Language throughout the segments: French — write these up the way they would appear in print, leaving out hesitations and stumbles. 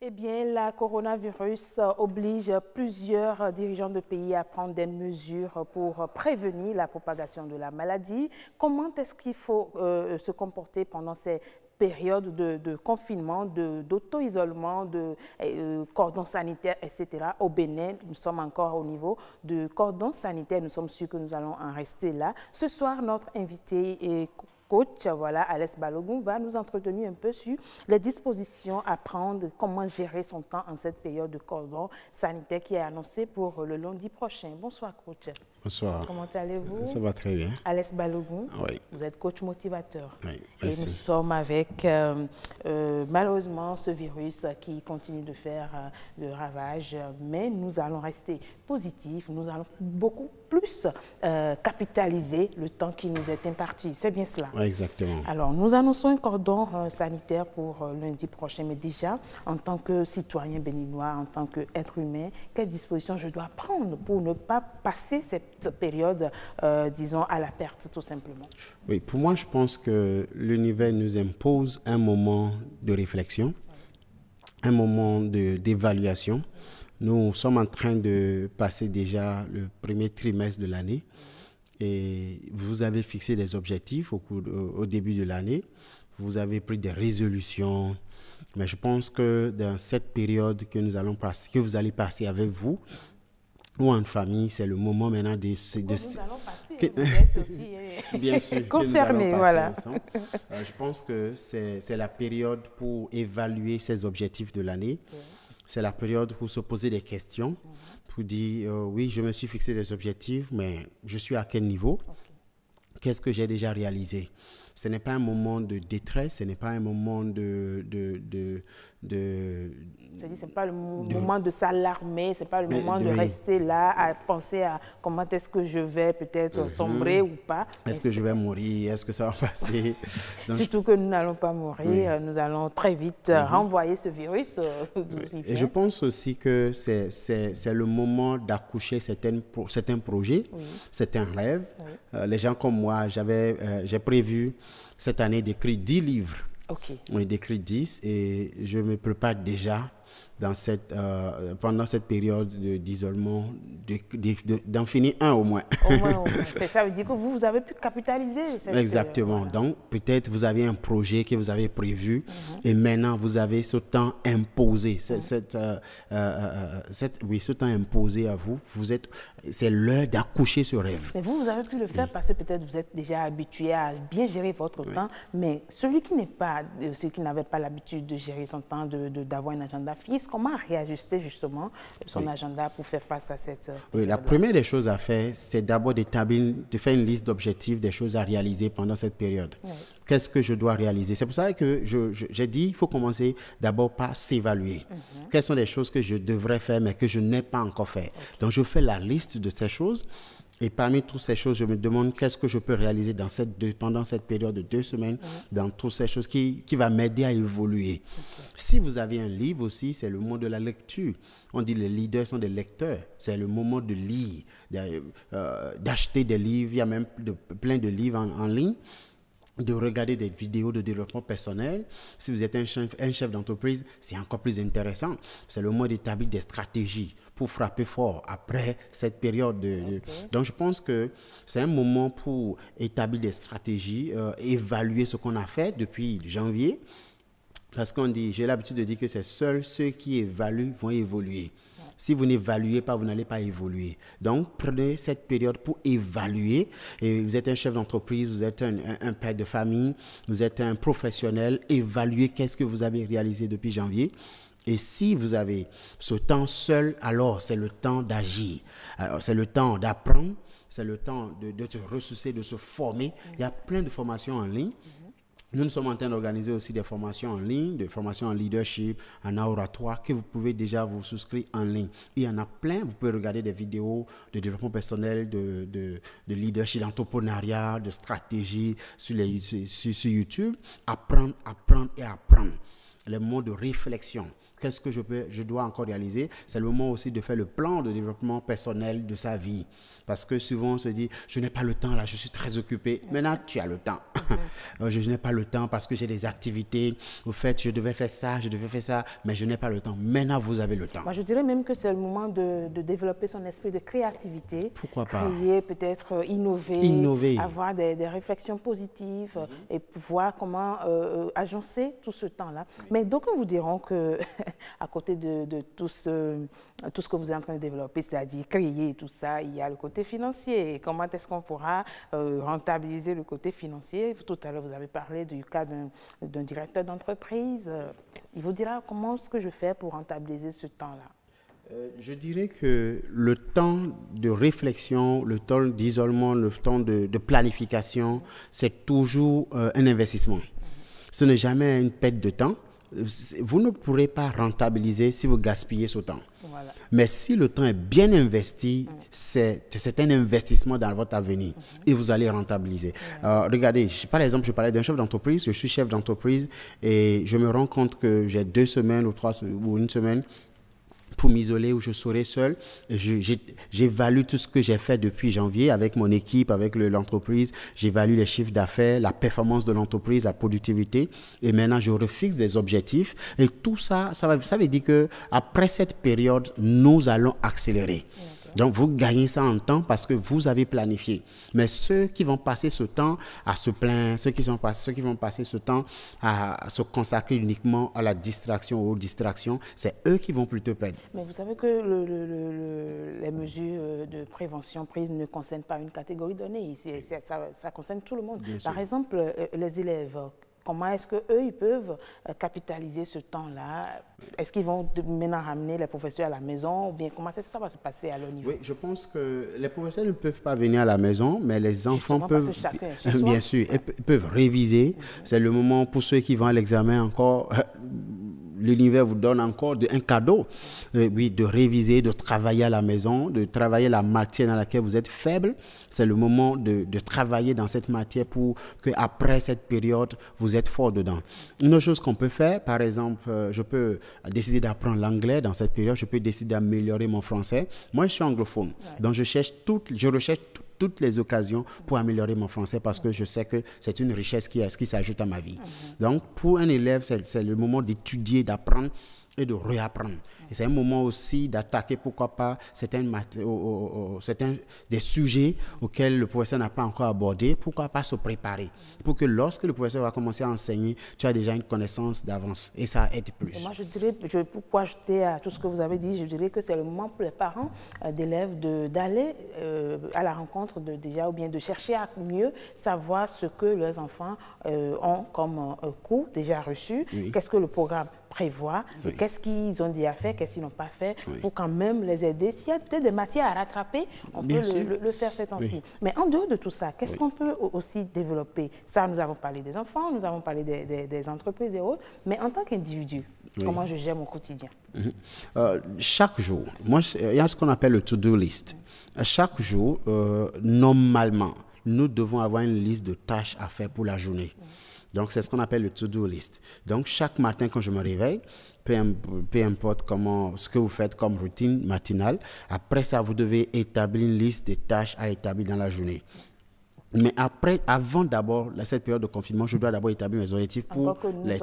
Eh bien, la coronavirus oblige plusieurs dirigeants de pays à prendre des mesures pour prévenir la propagation de la maladie. Comment est-ce qu'il faut se comporter pendant ces périodes de confinement, d'auto-isolement, de cordon sanitaire, etc. Au Bénin, nous sommes encore au niveau de cordon sanitaire. Nous sommes sûrs que nous allons en rester là. Ce soir, notre invité est coach, voilà, Alès Balogun, va nous entretenir un peu sur les dispositions à prendre, comment gérer son temps en cette période de cordon sanitaire qui est annoncée pour le lundi prochain. Bonsoir, coach. Bonsoir. Comment allez-vous? Ça va très bien. Alès Balogun, oui. Vous êtes coach motivateur. Oui, et nous sommes avec, malheureusement, ce virus qui continue de faire de ravages, mais nous allons rester positifs, nous allons beaucoup plus capitaliser le temps qui nous est imparti. C'est bien cela? Oui, exactement. Alors, nous annonçons un cordon sanitaire pour lundi prochain, mais déjà, en tant que citoyen béninois, en tant qu'être humain, quelles dispositions je dois prendre pour ne pas passer cette période, disons, à la perte, tout simplement? Oui, pour moi, je pense que l'univers nous impose un moment de réflexion, un moment d'évaluation. Nous sommes en train de passer déjà le premier trimestre de l'année et vous avez fixé des objectifs au début de l'année. Vous avez pris des résolutions, mais je pense que dans cette période que nous allons passer, que vous allez passer avec vous ou en famille, c'est le moment maintenant de... Nous allons passer, vous êtes aussi bien sûr, concernés, voilà. Je pense que c'est la période pour évaluer ses objectifs de l'année. Okay. C'est la période pour se poser des questions, pour dire, oui, je me suis fixé des objectifs, mais je suis à quel niveau? Okay. Qu'est-ce que j'ai déjà réalisé? Ce n'est pas un moment de détresse, ce n'est pas un moment c'est-à-dire, ce n'est pas le moment de s'alarmer, ce n'est pas le moment de rester là à penser à comment est-ce que je vais peut-être sombrer ou pas. Est-ce que je vais mourir? Est-ce que ça va passer? Donc, surtout que nous n'allons pas mourir, nous allons très vite renvoyer ce virus. Et je pense aussi que c'est le moment d'accoucher certains projets, certains rêves. Les gens comme moi, j'ai prévu cette année d'écrire 10 livres. Okay. On d'écrire 10 et je me prépare déjà pendant cette période d'isolement d'en finir un au moins. Au moins. Ça veut dire que vous avez pu capitaliser cette Exactement. Voilà. Donc, peut-être vous avez un projet que vous avez prévu et maintenant vous avez ce temps imposé. Ce temps imposé à vous. C'est l'heure d'accoucher ce rêve. Mais vous avez pu le faire parce que peut-être vous êtes déjà habitué à bien gérer votre temps. Mais celui qui n'avait pas l'habitude de gérer son temps, d'avoir un agenda fixe, comment réajuster justement son agenda pour faire face à cette... Oui, la première des choses à faire, c'est d'abord de faire une liste d'objectifs, des choses à réaliser pendant cette période. Oui. Qu'est-ce que je dois réaliser? C'est pour ça que j'ai dit qu'il faut commencer d'abord par s'évaluer. Quelles sont les choses que je devrais faire mais que je n'ai pas encore fait? Donc, je fais la liste de ces choses. Et parmi toutes ces choses, je me demande qu'est-ce que je peux réaliser pendant cette période de 2 semaines, dans toutes ces choses qui va m'aider à évoluer. Si vous avez un livre aussi, c'est le moment de la lecture. On dit les leaders sont des lecteurs. C'est le moment de lire, d'acheter des livres. Il y a même plein de livres en ligne, de regarder des vidéos de développement personnel. Si vous êtes un chef d'entreprise, c'est encore plus intéressant. C'est le moment d'établir des stratégies pour frapper fort après cette période. Donc, je pense que c'est un moment pour établir des stratégies, évaluer ce qu'on a fait depuis janvier. Parce qu'on dit, j'ai l'habitude de dire que c'est seuls ceux qui évaluent vont évoluer. Si vous n'évaluez pas, vous n'allez pas évoluer. Donc, prenez cette période pour évaluer. Et vous êtes un chef d'entreprise, vous êtes un père de famille, vous êtes un professionnel. Évaluez qu'est-ce que vous avez réalisé depuis janvier. Et si vous avez ce temps seul, alors c'est le temps d'agir. C'est le temps d'apprendre, c'est le temps de te ressourcer, de se former. Il y a plein de formations en ligne. Nous sommes en train d'organiser aussi des formations en ligne, des formations en leadership, en oratoire, que vous pouvez déjà vous souscrire en ligne. Il y en a plein. Vous pouvez regarder des vidéos de développement personnel, de leadership, d'entrepreneuriat, de stratégie sur YouTube. Apprendre et apprendre. Les moments de réflexion. Qu'est-ce que je dois encore réaliser? C'est le moment aussi de faire le plan de développement personnel de sa vie. Parce que souvent on se dit, je n'ai pas le temps là, je suis très occupé. Maintenant, tu as le temps. Je n'ai pas le temps parce que j'ai des activités. Au fait, je devais faire ça, mais je n'ai pas le temps. Maintenant, vous avez le temps. Moi, je dirais même que c'est le moment de développer son esprit de créativité. Pourquoi pas? Créer, peut-être innover, avoir des réflexions positives et voir comment agencer tout ce temps-là. Mais d'aucuns vous diront que à côté de tout ce que vous êtes en train de développer, c'est-à-dire créer tout ça, il y a le côté financier. Et comment est-ce qu'on pourra rentabiliser le côté financier? Tout à l'heure, vous avez parlé du cas d'un directeur d'entreprise. Il vous dira comment est-ce que je fais pour rentabiliser ce temps-là? Je dirais que le temps de réflexion, le temps d'isolement, le temps de planification, c'est toujours un investissement. Ce n'est jamais une perte de temps. Vous ne pourrez pas rentabiliser si vous gaspillez ce temps. Voilà. Mais si le temps est bien investi, c'est un investissement dans votre avenir et vous allez rentabiliser. Regardez, par exemple, je parlais d'un chef d'entreprise, je suis chef d'entreprise et je me rends compte que j'ai 2 semaines ou 3 ou une semaine pour m'isoler où je serai seul. J'évalue tout ce que j'ai fait depuis janvier avec mon équipe, avec l'entreprise. J'évalue les chiffres d'affaires, la performance de l'entreprise, la productivité. Et maintenant, je refixe des objectifs. Et tout ça, ça veut dire qu'après cette période, nous allons accélérer. Donc, vous gagnez ça en temps parce que vous avez planifié. Mais ceux qui vont passer ce temps à se plaindre, ceux qui vont passer ce temps à se consacrer uniquement à la distraction ou aux distractions, c'est eux qui vont plutôt perdre. Mais vous savez que les mesures de prévention prises ne concernent pas une catégorie donnée. Ça concerne tout le monde. Par exemple, les élèves. Comment est-ce qu'eux, ils peuvent capitaliser ce temps-là? Est-ce qu'ils vont maintenant ramener les professeurs à la maison ou bien comment est-ce que ça va se passer à leur niveau? Oui, je pense que les professeurs ne peuvent pas venir à la maison, mais les enfants peuvent, bien sûr, peuvent réviser. C'est le moment pour ceux qui vont à l'examen encore. L'univers vous donne encore un cadeau, oui, de réviser, de travailler à la maison, de travailler la matière dans laquelle vous êtes faible. C'est le moment de travailler dans cette matière pour qu'après cette période, vous êtes fort dedans. Une autre chose qu'on peut faire, par exemple, je peux décider d'apprendre l'anglais dans cette période, je peux décider d'améliorer mon français. Moi, je suis anglophone, donc je recherche toutes les occasions pour améliorer mon français parce que je sais que c'est une richesse qui s'ajoute à ma vie. Donc, pour un élève, c'est le moment d'étudier, d'apprendre et de réapprendre. Et c'est un moment aussi d'attaquer, pourquoi pas, certains des sujets auxquels le professeur n'a pas encore abordé, pourquoi pas se préparer pour que lorsque le professeur va commencer à enseigner, tu as déjà une connaissance d'avance et ça aide plus. Et moi, je dirais, pour ajouter à tout ce que vous avez dit, je dirais que c'est le moment pour les parents d'élèves d'aller à la rencontre déjà ou bien de chercher à mieux savoir ce que leurs enfants ont comme cours déjà reçus, qu'est-ce que le programme prévoit, qu'est-ce qu'ils ont déjà fait, qu'est-ce qu'ils n'ont pas fait, pour quand même les aider. S'il y a peut-être des matières à rattraper, on peut le faire ces temps-ci. Mais en dehors de tout ça, qu'est-ce qu'on peut aussi développer? Ça, nous avons parlé des enfants, nous avons parlé des entreprises et autres, mais en tant qu'individu, comment je gère mon quotidien? Chaque jour, moi, il y a ce qu'on appelle le to-do list. Chaque jour, normalement, nous devons avoir une liste de tâches à faire pour la journée. Donc, c'est ce qu'on appelle le to-do list. Donc, chaque matin, quand je me réveille, peu importe ce que vous faites comme routine matinale, après ça, vous devez établir une liste des tâches à établir dans la journée. Mais avant d'abord, cette période de confinement, je dois d'abord établir mes objectifs pour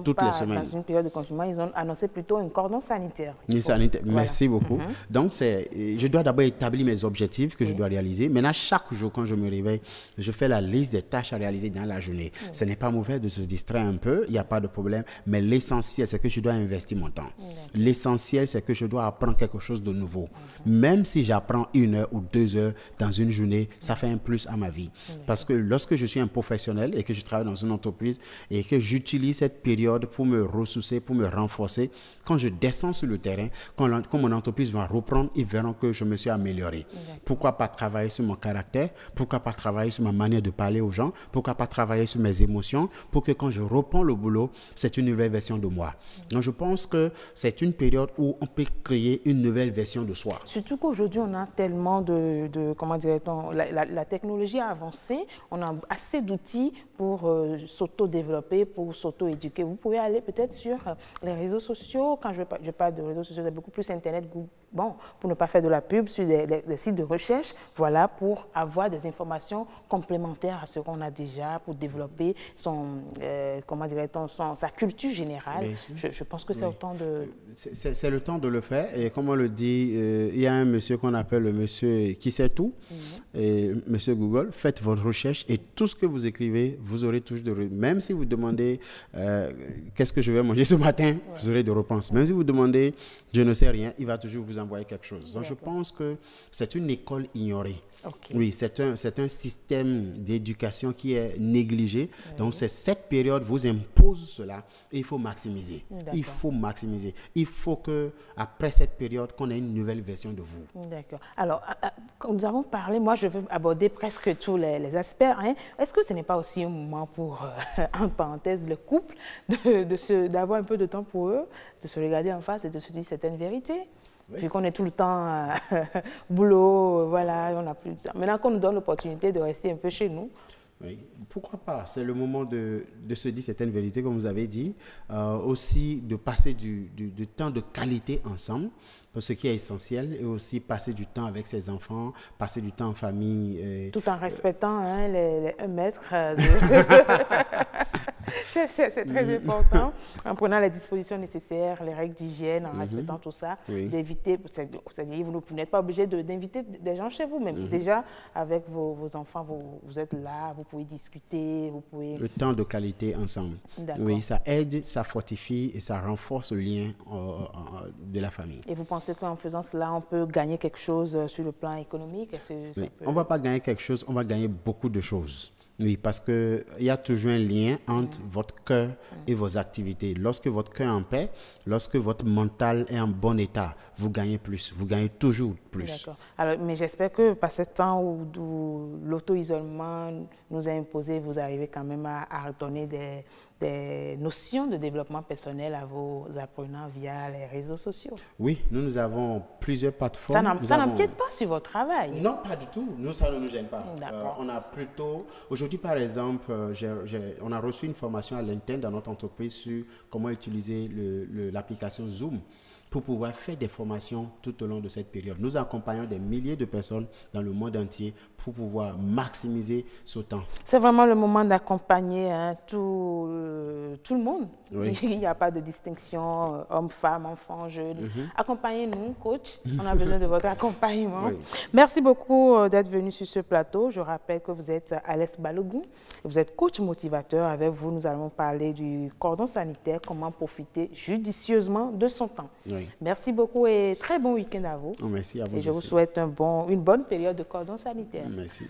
toutes les semaines. Dans une période de confinement, ils ont annoncé plutôt un cordon sanitaire. Voilà. Merci beaucoup. Donc, je dois d'abord établir mes objectifs que je dois réaliser. Maintenant, chaque jour, quand je me réveille, je fais la liste des tâches à réaliser dans la journée. Ce n'est pas mauvais de se distraire un peu, il n'y a pas de problème. Mais l'essentiel, c'est que je dois investir mon temps. L'essentiel, c'est que je dois apprendre quelque chose de nouveau. Même si j'apprends 1 heure ou 2 heures dans une journée, ça fait un plus à ma vie. Parce que lorsque je suis un professionnel et que je travaille dans une entreprise et que j'utilise cette période pour me ressourcer, pour me renforcer, quand je descends sur le terrain, quand mon entreprise va reprendre, ils verront que je me suis amélioré. Pourquoi pas travailler sur mon caractère? Pourquoi pas travailler sur ma manière de parler aux gens? Pourquoi pas travailler sur mes émotions? Pour que quand je reprends le boulot, c'est une nouvelle version de moi. Donc je pense que c'est une période où on peut créer une nouvelle version de soi. Surtout qu'aujourd'hui, on a tellement comment dirait-on, la technologie a avancé. assez, on a assez d'outils pour s'auto-développer, pour s'auto-éduquer. Vous pouvez aller peut-être sur les réseaux sociaux. Quand je parle de réseaux sociaux, c'est beaucoup plus Internet, Google. Bon, pour ne pas faire de la pub sur des sites de recherche, voilà, pour avoir des informations complémentaires à ce qu'on a déjà, pour développer comment dirait-on, sa culture générale. Je pense que c'est autant de... C'est le temps de le faire. Et comme on le dit, il y a un monsieur qu'on appelle le monsieur qui sait tout, et monsieur Google, faites votre recherche et tout ce que vous écrivez, vous aurez toujours même si vous demandez qu'est-ce que je vais manger ce matin, vous aurez des réponses. Même si vous demandez je ne sais rien, il va toujours vous envoyer quelque chose. Donc je pense que c'est une école ignorée. Okay. Oui, c'est un système d'éducation qui est négligé. Donc c'est cette période vous impose cela et il faut maximiser. Il faut maximiser. Il faut que après cette période qu'on ait une nouvelle version de vous. D'accord. Alors, comme nous avons parlé, moi je veux aborder presque tous les aspects. Hein. Est-ce que ce n'est pas aussi un moment pour, en parenthèse, le couple, d'avoir un peu de temps pour eux, de se regarder en face et de se dire certaines vérités? Oui, vu qu'on est tout le temps boulot, voilà, on n'a plus de temps. Maintenant qu'on nous donne l'opportunité de rester un peu chez nous. Oui, pourquoi pas? C'est le moment de se dire certaines vérités, comme vous avez dit. Aussi de passer du temps de qualité ensemble, pour ce qui est essentiel, et aussi passer du temps avec ses enfants, passer du temps en famille. Tout en respectant les 1 mètre. C'est très important, en prenant les dispositions nécessaires, les règles d'hygiène, en respectant tout ça, d'éviter, c'est-à-dire vous n'êtes pas obligé d'inviter des gens chez vous, même déjà avec vos enfants, vous êtes là, vous pouvez discuter, vous pouvez... Le temps de qualité ensemble. Oui, ça aide, ça fortifie et ça renforce le lien de la famille. Et vous pensez qu'en faisant cela, on peut gagner quelque chose sur le plan économique? On ne va pas gagner quelque chose, on va gagner beaucoup de choses. Oui, parce qu'il y a toujours un lien entre votre cœur et vos activités. Lorsque votre cœur est en paix, lorsque votre mental est en bon état, vous gagnez plus, vous gagnez toujours plus. D'accord. Alors, mais j'espère que par ce temps où l'auto-isolement nous a imposé, vous arrivez quand même à donner des notions de développement personnel à vos apprenants via les réseaux sociaux. Oui, nous avons plusieurs plateformes. Ça n'empiète pas sur votre travail? Non, pas du tout. Nous, ça ne nous gêne pas. On a plutôt... Aujourd'hui, par exemple, on a reçu une formation à l'interne dans notre entreprise sur comment utiliser l'application Zoom pour pouvoir faire des formations tout au long de cette période. Nous accompagnons des milliers de personnes dans le monde entier pour pouvoir maximiser ce temps. C'est vraiment le moment d'accompagner tout le monde. Oui. Il n'y a pas de distinction homme, femme, enfant, jeune. Accompagnez-nous, coach. On a besoin de votre accompagnement. Oui. Merci beaucoup d'être venu sur ce plateau. Je rappelle que vous êtes Alex Balogun. Vous êtes coach motivateur. Avec vous, nous allons parler du cordon sanitaire, comment profiter judicieusement de son temps. Oui. Merci beaucoup et très bon week-end à vous. Merci à vous. Et je vous souhaite une bonne période de cordon sanitaire. Merci.